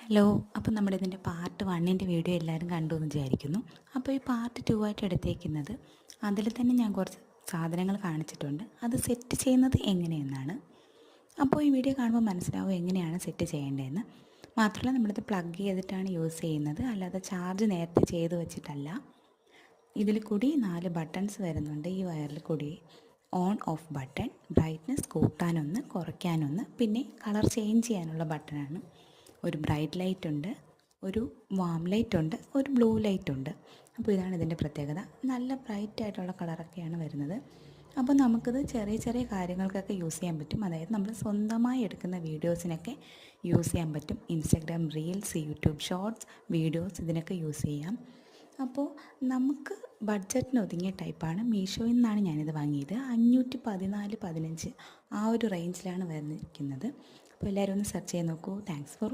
Hello. അപ്പോൾ നമ്മുടെ ഇതിൻ്റെ പാർട്ട് 1ൻ്റെ വീഡിയോ എല്ലാവരും കണ്ടു എന്ന് വിചാരിക്കുന്നു. അപ്പോൾ ഈ പാർട്ട് 2 ആയിട്ട് എടുത്തേക്കുന്നത് അതിൽ തന്നെ ഞാൻ കുറച്ച് സാധനങ്ങൾ കാണിച്ചിട്ടുണ്ട്. അത് സെറ്റ് ചെയ്യുന്നത് എങ്ങനെയെന്നാണ്. അപ്പോൾ ഈ വീഡിയോ കാണുമ്പോൾ മനസ്സിലാവും എങ്ങനെയാണ് സെറ്റ് ചെയ്യേണ്ടതെന്ന്. മാത്രമല്ല നമ്മളിത് പ്ലഗ് ചെയ്തിട്ടാണ് യൂസ് ചെയ്യുന്നത്, അല്ലാതെ ചാർജ് നേരത്തെ ചെയ്ത് വെച്ചിട്ടല്ല. ഇതിൽ കൂടി 4 ബട്ടൺസ് വരുന്നുണ്ട്. ഈ വയറിൽ കൂടി ഓൺ ഓഫ് ബട്ടൺ, ബ്രൈറ്റ്നസ് കൂട്ടാനൊന്ന് കുറയ്ക്കാനൊന്ന്, പിന്നെ കളർ ചേഞ്ച് ചെയ്യാനുള്ള ബട്ടണാണ്. ഒരു ബ്രൈറ്റ് ലൈറ്റ് ഉണ്ട്, ഒരു വാം ലൈറ്റ് ഉണ്ട്, ഒരു ബ്ലൂ ലൈറ്റ് ഉണ്ട്. അപ്പോൾ ഇതാണ് ഇതിൻ്റെ പ്രത്യേകത. നല്ല ബ്രൈറ്റ് ആയിട്ടുള്ള കളറൊക്കെയാണ് വരുന്നത്. അപ്പോൾ നമുക്കിത് ചെറിയ ചെറിയ കാര്യങ്ങൾക്കൊക്കെ യൂസ് ചെയ്യാൻ പറ്റും. അതായത് നമ്മൾ സ്വന്തമായി എടുക്കുന്ന വീഡിയോസിനൊക്കെ യൂസ് ചെയ്യാൻ പറ്റും. Instagram reels, YouTube shorts videos, ഇതിനൊക്കെ യൂസ് ചെയ്യാം. അപ്പോൾ നമുക്ക് ബഡ്ജറ്റിന് ഒതുങ്ങിയ ടൈപ്പാണ്. മീഷോയിൽ നിന്നാണ് ഞാനിത് വാങ്ങിയത്. 514-15 ആ ഒരു റേഞ്ചിലാണ് വന്നിരിക്കുന്നത്. അപ്പോൾ എല്ലാവരും ഒന്ന് സെർച്ച് ചെയ്ത് നോക്കൂ. Thanks for watching.